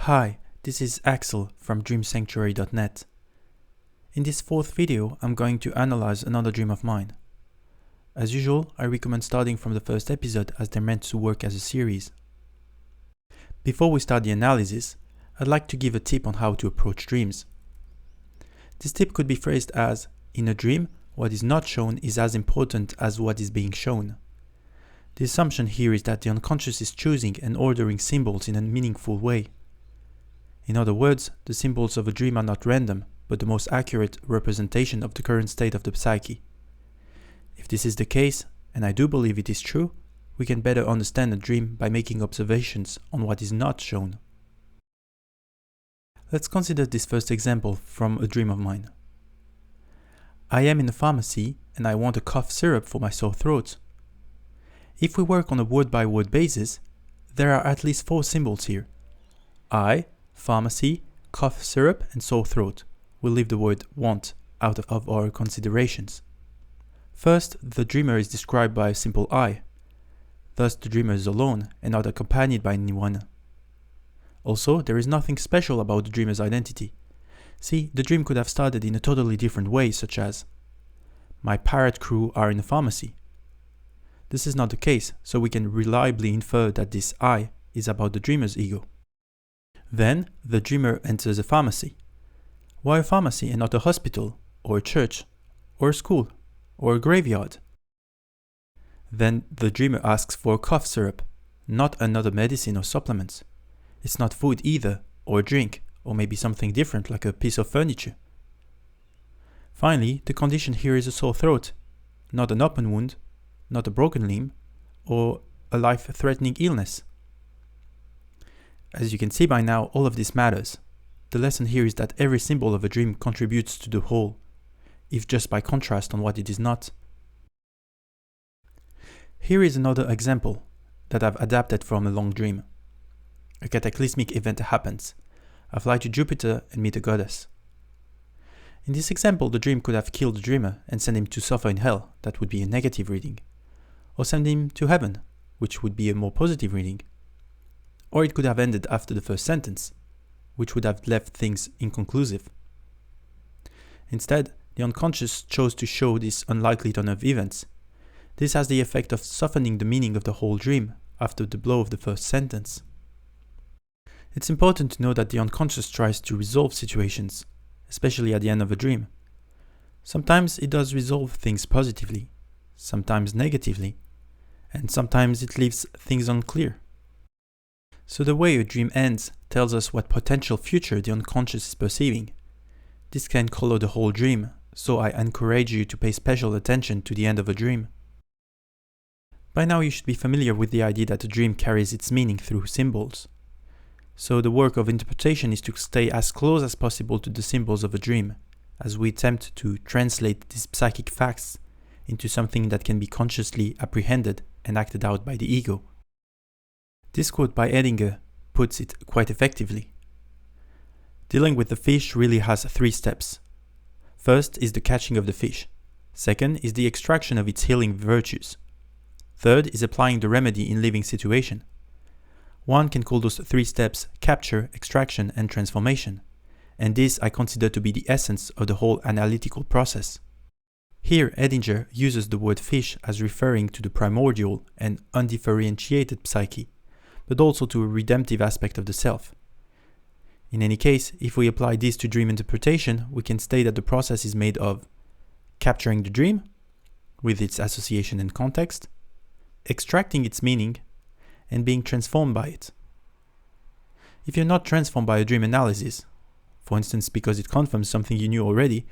Hi, this is Axel from dreamsanctuary.net. In this fourth video, I'm going to analyze another dream of mine. As usual, I recommend starting from the first episode as they're meant to work as a series. Before we start the analysis, I'd like to give a tip on how to approach dreams. This tip could be phrased as, in a dream, what is not shown is as important as what is being shown. The assumption here is that the unconscious is choosing and ordering symbols in a meaningful way. In other words, the symbols of a dream are not random, but the most accurate representation of the current state of the psyche. If this is the case, and I do believe it is true, we can better understand a dream by making observations on what is not shown. Let's consider this first example from a dream of mine. I am in a pharmacy and I want a cough syrup for my sore throat. If we work on a word-by-word basis, there are at least 4 symbols here. I, pharmacy, cough syrup, and sore throat. We'll leave the word want out of our considerations. First, the dreamer is described by a simple I. Thus, the dreamer is alone and not accompanied by anyone. Also, there is nothing special about the dreamer's identity. See, the dream could have started in a totally different way, such as, my pirate crew are in a pharmacy. This is not the case, so we can reliably infer that this I is about the dreamer's ego. Then, the dreamer enters a pharmacy. Why a pharmacy and not a hospital, or a church, or a school, or a graveyard? Then, the dreamer asks for a cough syrup, not another medicine or supplements. It's not food either, or a drink, or maybe something different like a piece of furniture. Finally, the condition here is a sore throat, not an open wound, not a broken limb, or a life-threatening illness. As you can see by now, all of this matters. The lesson here is that every symbol of a dream contributes to the whole, if just by contrast on what it is not. Here is another example that I've adapted from a long dream. A cataclysmic event happens. I fly to Jupiter and meet a goddess. In this example, the dream could have killed the dreamer and sent him to suffer in hell, that would be a negative reading. Or send him to heaven, which would be a more positive reading. Or it could have ended after the first sentence, which would have left things inconclusive. Instead, the unconscious chose to show this unlikely turn of events. This has the effect of softening the meaning of the whole dream after the blow of the first sentence. It's important to know that the unconscious tries to resolve situations, especially at the end of a dream. Sometimes it does resolve things positively, sometimes negatively, and sometimes it leaves things unclear. So the way a dream ends tells us what potential future the unconscious is perceiving. This can color the whole dream, so I encourage you to pay special attention to the end of a dream. By now you should be familiar with the idea that a dream carries its meaning through symbols. So the work of interpretation is to stay as close as possible to the symbols of a dream, as we attempt to translate these psychic facts into something that can be consciously apprehended and acted out by the ego. This quote by Edinger puts it quite effectively. Dealing with the fish really has 3 steps. First is the catching of the fish. Second is the extraction of its healing virtues. Third is applying the remedy in living situation. One can call those 3 steps capture, extraction, and transformation, and this I consider to be the essence of the whole analytical process. Here, Edinger uses the word fish as referring to the primordial and undifferentiated psyche, but also to a redemptive aspect of the self. In any case, if we apply this to dream interpretation, we can state that the process is made of capturing the dream, with its association and context, extracting its meaning, and being transformed by it. If you're not transformed by a dream analysis, for instance because it confirms something you knew already,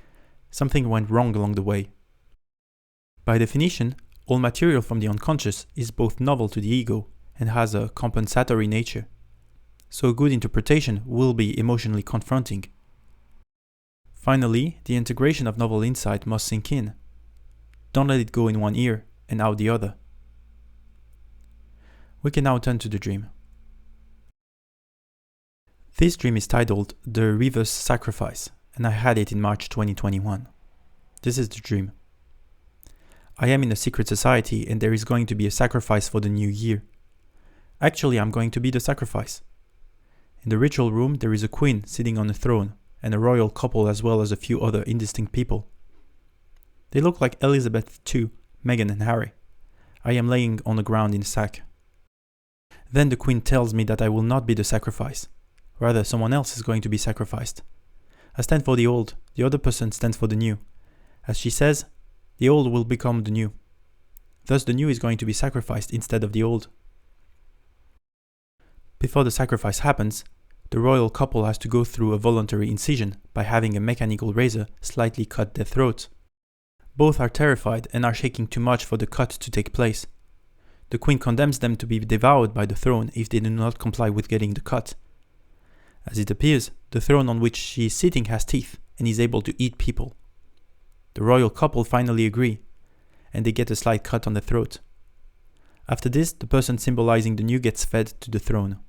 something went wrong along the way. By definition, all material from the unconscious is both novel to the ego and has a compensatory nature. So a good interpretation will be emotionally confronting. Finally, the integration of novel insight must sink in. Don't let it go in one ear and out the other. We can now turn to the dream. This dream is titled The Reverse Sacrifice, and I had it in March 2021. This is the dream. I am in a secret society and there is going to be a sacrifice for the new year. Actually, I'm going to be the sacrifice. In the ritual room, there is a queen sitting on a throne, and a royal couple as well as a few other indistinct people. They look like Elizabeth II, Meghan and Harry. I am laying on the ground in a sack. Then the queen tells me that I will not be the sacrifice. Rather, someone else is going to be sacrificed. I stand for the old, the other person stands for the new. As she says, the old will become the new. Thus the new is going to be sacrificed instead of the old. Before the sacrifice happens, the royal couple has to go through a voluntary incision by having a mechanical razor slightly cut their throats. Both are terrified and are shaking too much for the cut to take place. The queen condemns them to be devoured by the throne if they do not comply with getting the cut. As it appears, the throne on which she is sitting has teeth and is able to eat people. The royal couple finally agree, and they get a slight cut on the throat. After this, the person symbolizing the new gets fed to the throne.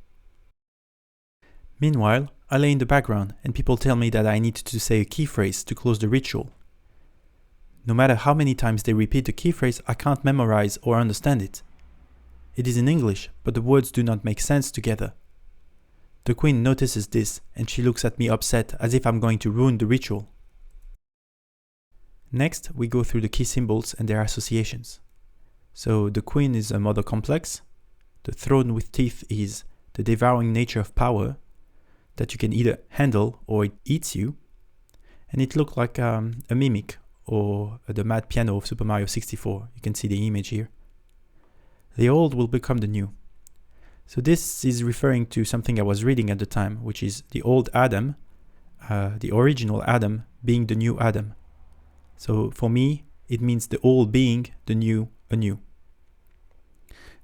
Meanwhile, I lay in the background and people tell me that I need to say a key phrase to close the ritual. No matter how many times they repeat the key phrase, I can't memorize or understand it. It is in English, but the words do not make sense together. The queen notices this and she looks at me upset as if I'm going to ruin the ritual. Next, we go through the key symbols and their associations. So the queen is a mother complex, the throne with teeth is the devouring nature of power, that you can either handle or it eats you, and it looked like a mimic or the mad piano of Super Mario 64. You can see the image here. The old will become the new. So this is referring to something I was reading at the time, which is the old Adam, the original Adam being the new Adam. So for me, it means the old being the new anew.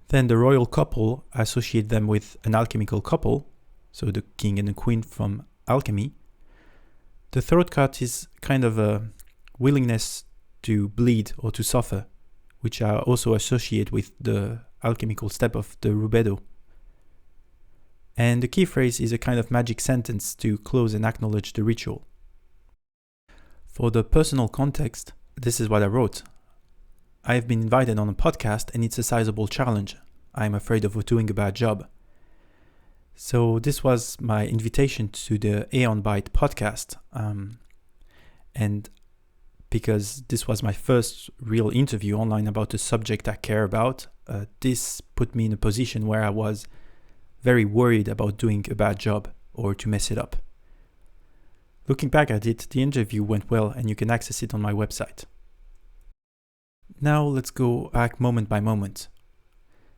Then the royal couple, I associate them with an alchemical couple, so the king and the queen from alchemy. The throat cut is kind of a willingness to bleed or to suffer, which I also associate with the alchemical step of the rubedo. And the key phrase is a kind of magic sentence to close and acknowledge the ritual. For the personal context, this is what I wrote. I have been invited on a podcast and it's a sizable challenge. I am afraid of doing a bad job. So this was my invitation to the Aeon Byte podcast. And because this was my first real interview online about a subject I care about, this put me in a position where I was very worried about doing a bad job or to mess it up. Looking back at it, the interview went well and you can access it on my website. Now let's go back moment by moment.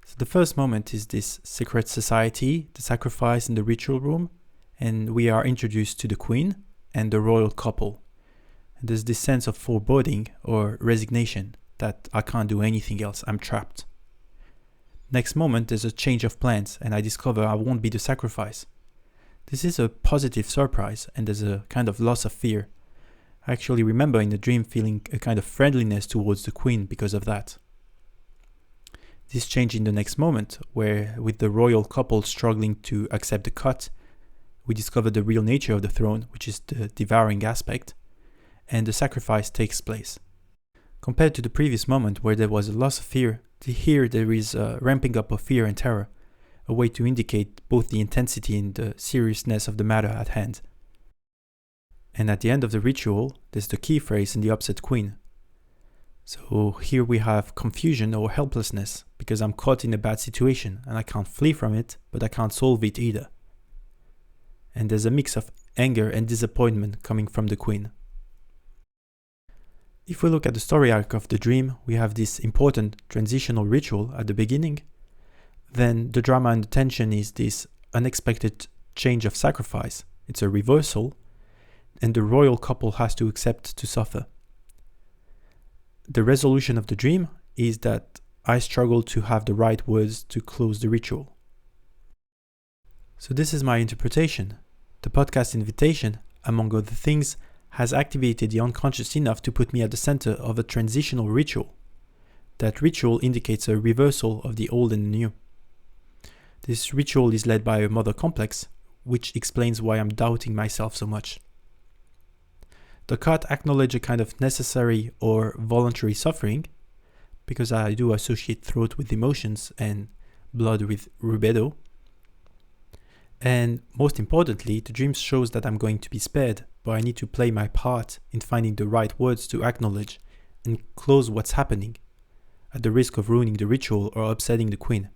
So the first moment is this secret society, the sacrifice in the ritual room, and we are introduced to the queen and the royal couple. And there's this sense of foreboding or resignation that I can't do anything else, I'm trapped. Next moment, there's a change of plans and I discover I won't be the sacrifice. This is a positive surprise and there's a kind of loss of fear. I actually remember in the dream feeling a kind of friendliness towards the queen because of that. This changed in the next moment, where with the royal couple struggling to accept the cut, we discover the real nature of the throne, which is the devouring aspect, and the sacrifice takes place. Compared to the previous moment where there was a loss of fear, here there is a ramping up of fear and terror, a way to indicate both the intensity and the seriousness of the matter at hand. And at the end of the ritual, there's the key phrase in the upset queen. So here we have confusion or helplessness, because I'm caught in a bad situation and I can't flee from it, but I can't solve it either. And there's a mix of anger and disappointment coming from the queen. If we look at the story arc of the dream, we have this important transitional ritual at the beginning. Then the drama and the tension is this unexpected change of sacrifice. It's a reversal, and the royal couple has to accept to suffer. The resolution of the dream is that I struggle to have the right words to close the ritual. So this is my interpretation. The podcast invitation, among other things, has activated the unconscious enough to put me at the center of a transitional ritual. That ritual indicates a reversal of the old and the new. This ritual is led by a mother complex, which explains why I'm doubting myself so much. The cut acknowledges a kind of necessary or voluntary suffering, because I do associate throat with emotions and blood with rubedo. And most importantly, the dream shows that I'm going to be spared, but I need to play my part in finding the right words to acknowledge and close what's happening, at the risk of ruining the ritual or upsetting the queen.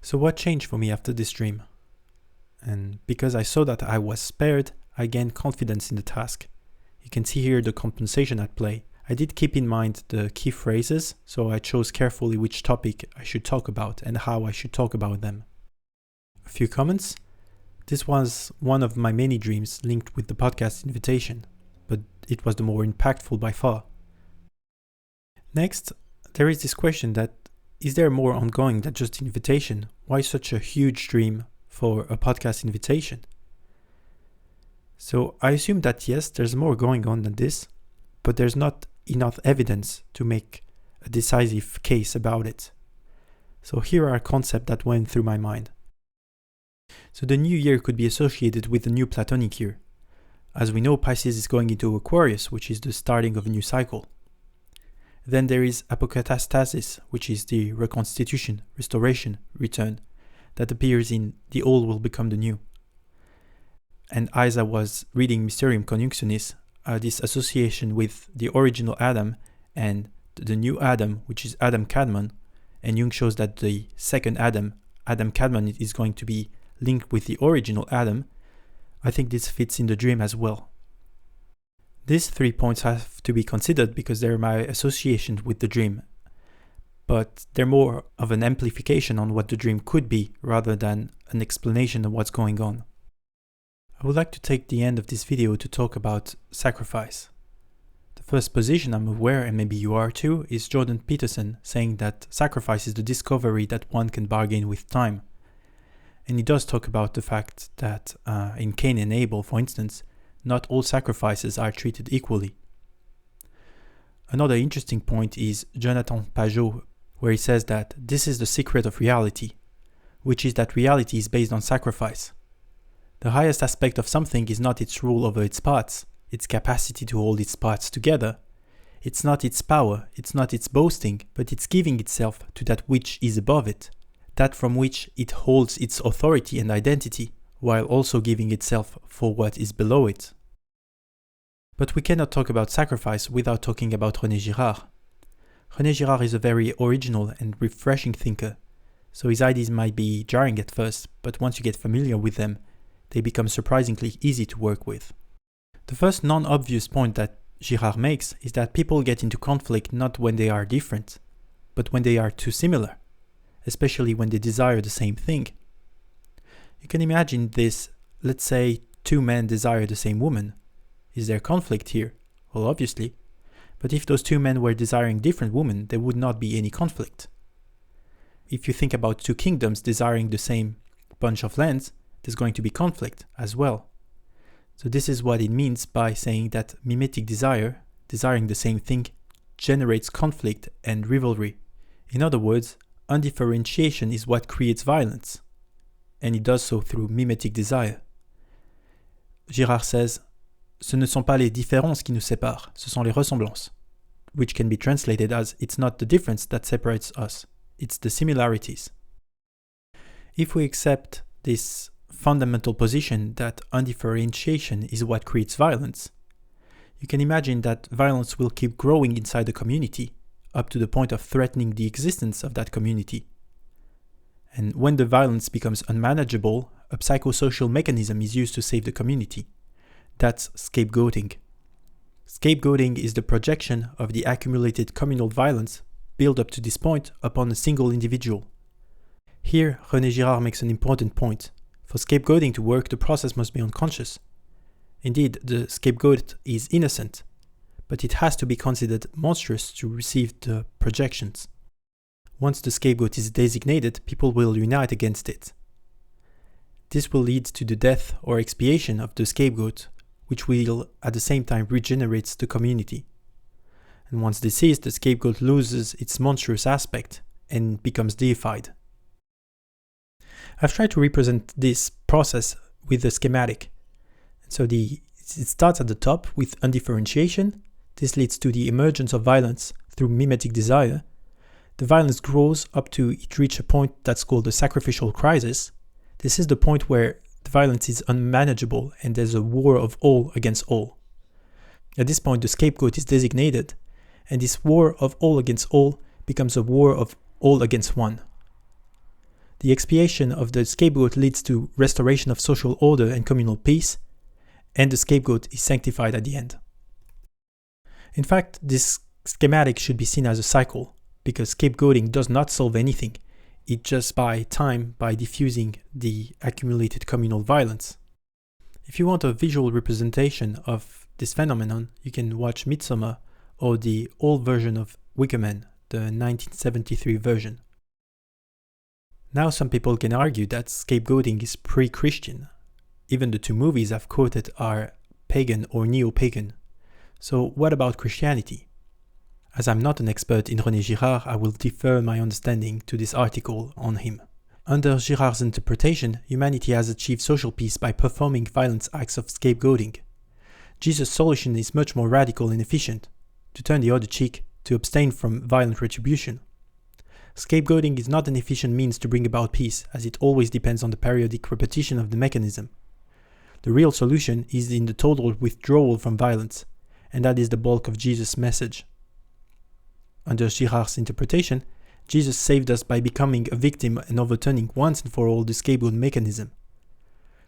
So what changed for me after this dream? And because I saw that I was spared, I gained confidence in the task. You can see here the compensation at play. I did keep in mind the key phrases, so I chose carefully which topic I should talk about and how I should talk about them. A few comments. This was one of my many dreams linked with the podcast invitation, but it was the more impactful by far. Next, there is this question that, is there more ongoing than just invitation? Why such a huge dream for a podcast invitation? So I assume that yes, there's more going on than this, but there's not enough evidence to make a decisive case about it. So here are concepts that went through my mind. So the new year could be associated with the new Platonic year. As we know, Pisces is going into Aquarius, which is the starting of a new cycle. Then there is apokatastasis, which is the reconstitution, restoration, return, that appears in the old will become the new. And as I was reading Mysterium Conjunctionis, this association with the original Adam and the new Adam, which is Adam Kadmon, and Jung shows that the second Adam, Adam Kadmon, is going to be linked with the original Adam. I think this fits in the dream as well. These 3 points have to be considered because they're my association with the dream, but they're more of an amplification on what the dream could be rather than an explanation of what's going on. I would like to take the end of this video to talk about sacrifice. The first position I'm aware, and maybe you are too, is Jordan Peterson saying that sacrifice is the discovery that one can bargain with time. And he does talk about the fact that in Cain and Abel, for instance, not all sacrifices are treated equally. Another interesting point is Jonathan Pajot, where he says that this is the secret of reality, which is that reality is based on sacrifice. The highest aspect of something is not its rule over its parts, its capacity to hold its parts together. It's not its power, it's not its boasting, but it's giving itself to that which is above it, that from which it holds its authority and identity, while also giving itself for what is below it. But we cannot talk about sacrifice without talking about René Girard. René Girard is a very original and refreshing thinker, so his ideas might be jarring at first, but once you get familiar with them, they become surprisingly easy to work with. The first non-obvious point that Girard makes is that people get into conflict not when they are different, but when they are too similar, especially when they desire the same thing. You can imagine this, let's say 2 men desire the same woman. Is there conflict here? Well, obviously. But if those 2 men were desiring different women, there would not be any conflict. If you think about 2 kingdoms desiring the same bunch of lands, there's going to be conflict as well. So this is what it means by saying that mimetic desire, desiring the same thing, generates conflict and rivalry. In other words, undifferentiation is what creates violence, and it does so through mimetic desire. Girard says, ce ne sont pas les différences qui nous séparent, ce sont les ressemblances, which can be translated as, it's not the difference that separates us, it's the similarities. If we accept this fundamental position that undifferentiation is what creates violence, you can imagine that violence will keep growing inside the community up to the point of threatening the existence of that community. And when the violence becomes unmanageable, a psychosocial mechanism is used to save the community. That's scapegoating. Scapegoating is the projection of the accumulated communal violence built up to this point upon a single individual. Here, René Girard makes an important point. For scapegoating to work, the process must be unconscious. Indeed, the scapegoat is innocent, but it has to be considered monstrous to receive the projections. Once the scapegoat is designated, people will unite against it. This will lead to the death or expiation of the scapegoat, which will at the same time regenerate the community. And once deceased, the scapegoat loses its monstrous aspect and becomes deified. I've tried to represent this process with the schematic. So it starts at the top with undifferentiation. This leads to the emergence of violence through mimetic desire. The violence grows up to it reach a point that's called the sacrificial crisis. This is the point where the violence is unmanageable and there's a war of all against all. At this point, the scapegoat is designated, and this war of all against all becomes a war of all against one. The expiation of the scapegoat leads to restoration of social order and communal peace, and the scapegoat is sanctified at the end. In fact, this schematic should be seen as a cycle, because scapegoating does not solve anything. It just buys time by diffusing the accumulated communal violence. If you want a visual representation of this phenomenon, you can watch Midsommar or the old version of Wicker Man, the 1973 version. Now some people can argue that scapegoating is pre-Christian. Even the two movies I've quoted are pagan or neo-pagan. So what about Christianity? As I'm not an expert in René Girard, I will defer my understanding to this article on him. Under Girard's interpretation, humanity has achieved social peace by performing violent acts of scapegoating. Jesus' solution is much more radical and efficient: to turn the other cheek, to abstain from violent retribution. Scapegoating is not an efficient means to bring about peace, as it always depends on the periodic repetition of the mechanism. The real solution is in the total withdrawal from violence, and that is the bulk of Jesus' message. Under Girard's interpretation, Jesus saved us by becoming a victim and overturning once and for all the scapegoat mechanism.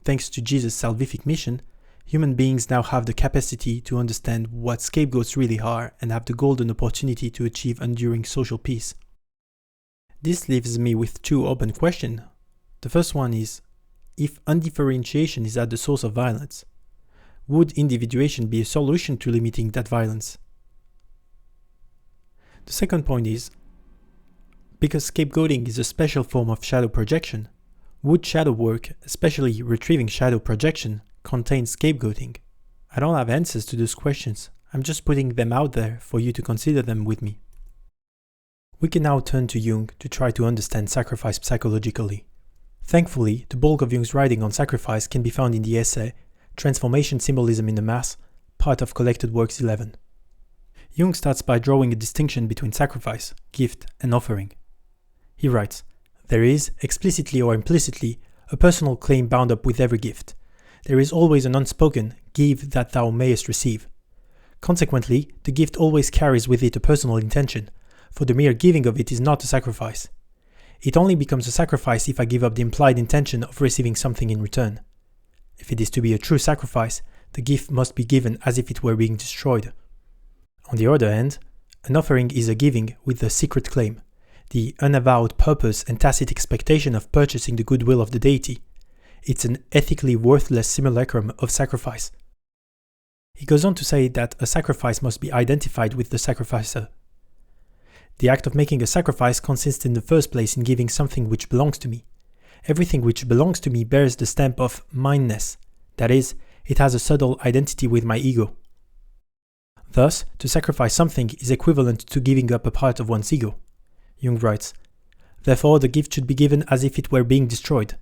Thanks to Jesus' salvific mission, human beings now have the capacity to understand what scapegoats really are and have the golden opportunity to achieve enduring social peace. This leaves me with two open questions. The first one is, if undifferentiation is at the source of violence, would individuation be a solution to limiting that violence? The second point is, because scapegoating is a special form of shadow projection, would shadow work, especially retrieving shadow projection, contain scapegoating? I don't have answers to those questions. I'm just putting them out there for you to consider them with me. We can now turn to Jung to try to understand sacrifice psychologically. Thankfully, the bulk of Jung's writing on sacrifice can be found in the essay Transformation Symbolism in the Mass, part of Collected Works 11. Jung starts by drawing a distinction between sacrifice, gift, and offering. He writes, "There is, explicitly or implicitly, a personal claim bound up with every gift. There is always an unspoken, 'give that thou mayest receive.' Consequently, the gift always carries with it a personal intention, for the mere giving of it is not a sacrifice. It only becomes a sacrifice if I give up the implied intention of receiving something in return. If it is to be a true sacrifice, the gift must be given as if it were being destroyed. On the other hand, an offering is a giving with a secret claim, the unavowed purpose and tacit expectation of purchasing the goodwill of the deity. It's an ethically worthless simulacrum of sacrifice." He goes on to say that a sacrifice must be identified with the sacrificer. The act of making a sacrifice consists in the first place in giving something which belongs to me. Everything which belongs to me bears the stamp of mineness, that is, it has a subtle identity with my ego. Thus, to sacrifice something is equivalent to giving up a part of one's ego. Jung writes, "Therefore the gift should be given as if it were being destroyed.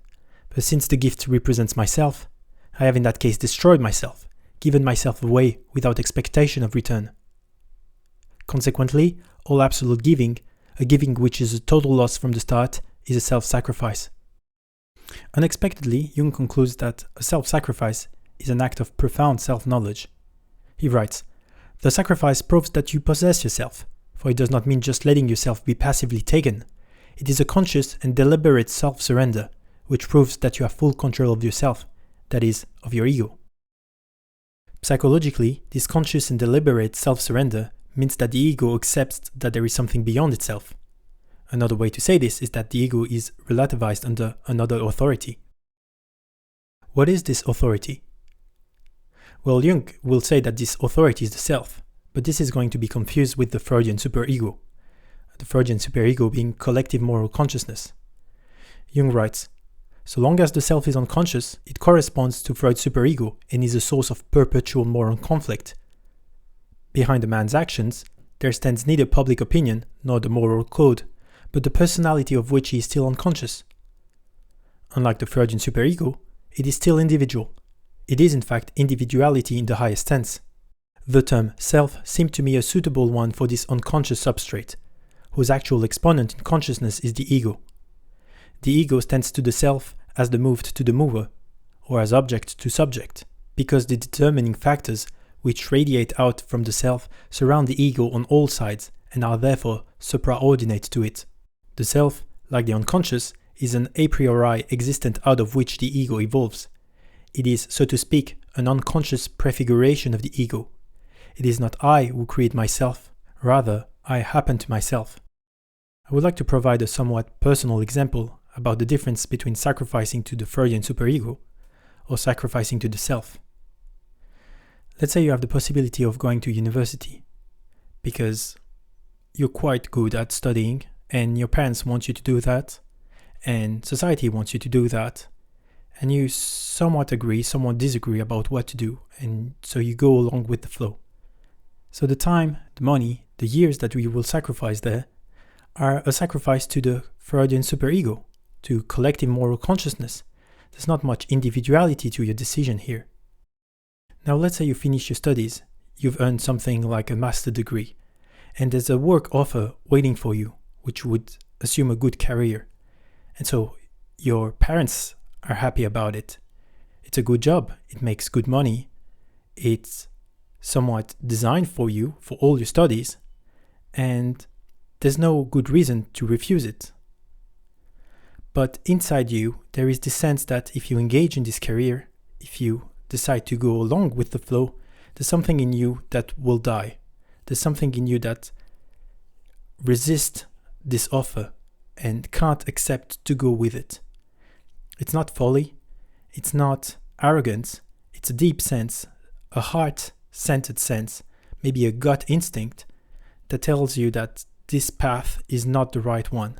But since the gift represents myself, I have in that case destroyed myself, given myself away without expectation of return. Consequently, all absolute giving, a giving which is a total loss from the start, is a self-sacrifice." Unexpectedly, Jung concludes that a self-sacrifice is an act of profound self-knowledge. He writes, "The sacrifice proves that you possess yourself, for it does not mean just letting yourself be passively taken. It is a conscious and deliberate self-surrender, which proves that you have full control of yourself, that is, of your ego." Psychologically, this conscious and deliberate self-surrender means that the ego accepts that there is something beyond itself. Another way to say this is that the ego is relativized under another authority. What is this authority? Well, Jung will say that this authority is the self, but this is going to be confused with the Freudian superego. The Freudian superego being collective moral consciousness. Jung writes, "So long as the self is unconscious, it corresponds to Freud's superego and is a source of perpetual moral conflict. Behind a man's actions, there stands neither public opinion nor the moral code, but the personality of which he is still unconscious. Unlike the Freudian superego, it is still individual. It is in fact individuality in the highest sense. The term self seemed to me a suitable one for this unconscious substrate, whose actual exponent in consciousness is the ego. The ego stands to the self as the moved to the mover, or as object to subject, because the determining factors which radiate out from the self surround the ego on all sides and are therefore supraordinate to it. The self, like the unconscious, is an a priori existent out of which the ego evolves. It is, so to speak, an unconscious prefiguration of the ego. It is not I who create myself, rather I happen to myself. I would like to provide a somewhat personal example about the difference between sacrificing to the Freudian superego or sacrificing to the self. Let's say you have the possibility of going to university because you're quite good at studying and your parents want you to do that and society wants you to do that, and you somewhat agree, somewhat disagree about what to do, and so you go along with the flow. So the time, the money, the years that we will sacrifice there are a sacrifice to the Freudian superego, to collective moral consciousness. There's not much individuality to your decision here. Now let's say you finish your studies, you've earned something like a master degree, and there's a work offer waiting for you, which would assume a good career. And so your parents are happy about it. It's a good job, it makes good money, it's somewhat designed for you for all your studies, and there's no good reason to refuse it. But inside you, there is the sense that if you engage in this career, if you decide to go along with the flow, there's something in you that will die. There's something in you that resists this offer and can't accept to go with it. It's not folly, it's not arrogance, it's a deep sense, a heart-centered sense, maybe a gut instinct that tells you that this path is not the right one.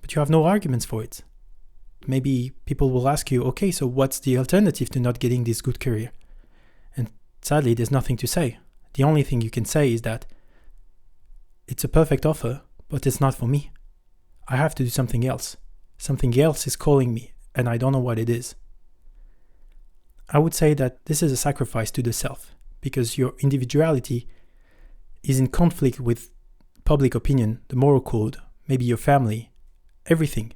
But you have no arguments for it. Maybe people will ask you, okay, so what's the alternative to not getting this good career? And sadly, there's nothing to say. The only thing you can say is that it's a perfect offer, but it's not for me. I have to do something else. Something else is calling me, and I don't know what it is. I would say that this is a sacrifice to the self, because your individuality is in conflict with public opinion, the moral code, maybe your family, everything.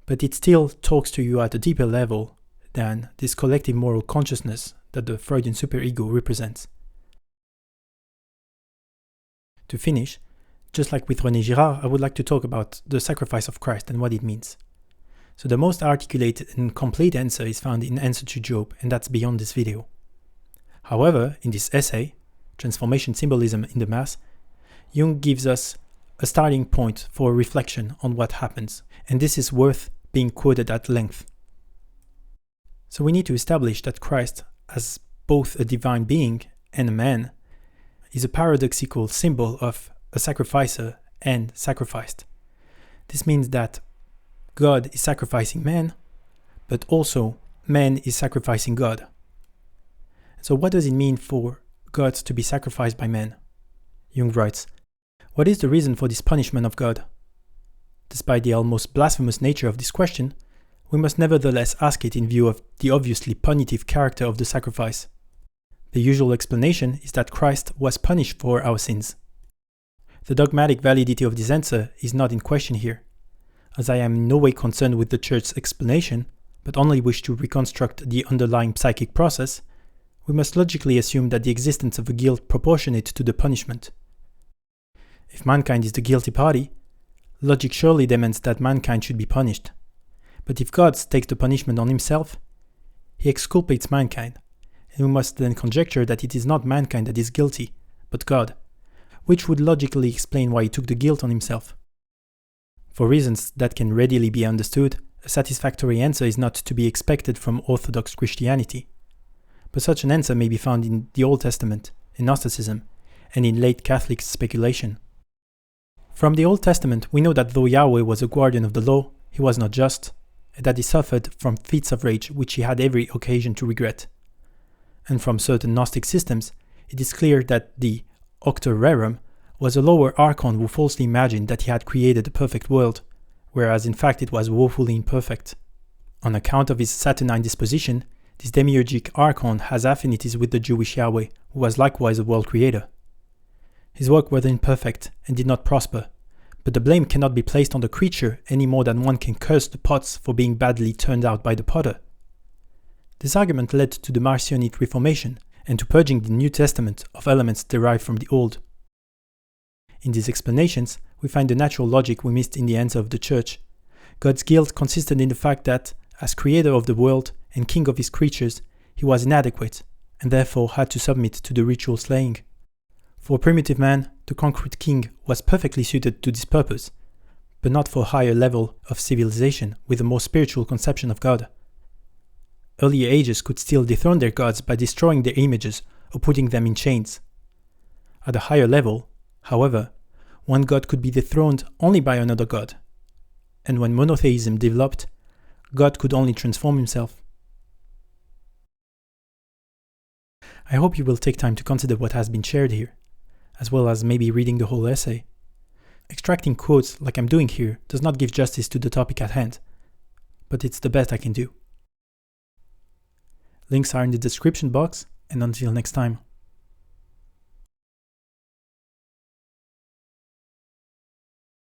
But it still talks to you at a deeper level than this collective moral consciousness that the Freudian superego represents. To finish, just like with René Girard, I would like to talk about the sacrifice of Christ and what it means. So the most articulated and complete answer is found in Answer to Job, and that's beyond this video. However, in this essay, Transformation Symbolism in the Mass, Jung gives us a starting point for reflection on what happens, and this is worth being quoted at length. So we need to establish that Christ, as both a divine being and a man, is a paradoxical symbol of a sacrificer and sacrificed. This means that God is sacrificing man, but also man is sacrificing God. So what does it mean for God to be sacrificed by man? Jung writes, "What is the reason for this punishment of God? Despite the almost blasphemous nature of this question, we must nevertheless ask it in view of the obviously punitive character of the sacrifice. The usual explanation is that Christ was punished for our sins. The dogmatic validity of this answer is not in question here, as I am in no way concerned with the Church's explanation, but only wish to reconstruct the underlying psychic process. We must logically assume that the existence of a guilt proportionate to the punishment. If mankind is the guilty party, logic surely demands that mankind should be punished. But if God takes the punishment on himself, he exculpates mankind, and we must then conjecture that it is not mankind that is guilty, but God, which would logically explain why he took the guilt on himself. For reasons that can readily be understood, a satisfactory answer is not to be expected from Orthodox Christianity. But such an answer may be found in the Old Testament, in Gnosticism, and in late Catholic speculation. From the Old Testament, we know that though Yahweh was a guardian of the law, he was not just, and that he suffered from fits of rage which he had every occasion to regret. And from certain Gnostic systems, it is clear that the Octor Rerum was a lower archon who falsely imagined that he had created a perfect world, whereas in fact it was woefully imperfect. On account of his saturnine disposition, this demiurgic archon has affinities with the Jewish Yahweh, who was likewise a world creator. His work was imperfect and did not prosper, But the blame cannot be placed on the creature any more than one can curse the pots for being badly turned out by the potter. This argument led to the Marcionite Reformation and to purging the New Testament of elements derived from the Old. In these explanations, we find the natural logic we missed in the answer of the Church. God's guilt consisted in the fact that, as creator of the world and king of his creatures, he was inadequate, and therefore had to submit to the ritual slaying. For a primitive man, the concrete king was perfectly suited to this purpose, but not for a higher level of civilization with a more spiritual conception of God. Earlier ages could still dethrone their gods by destroying their images or putting them in chains. At a higher level, however, one god could be dethroned only by another god, and when monotheism developed, God could only transform himself. I hope you will take time to consider what has been shared here, as well as maybe reading the whole essay. Extracting quotes like I'm doing here does not give justice to the topic at hand, but it's the best I can do. Links are in the description box, and until next time.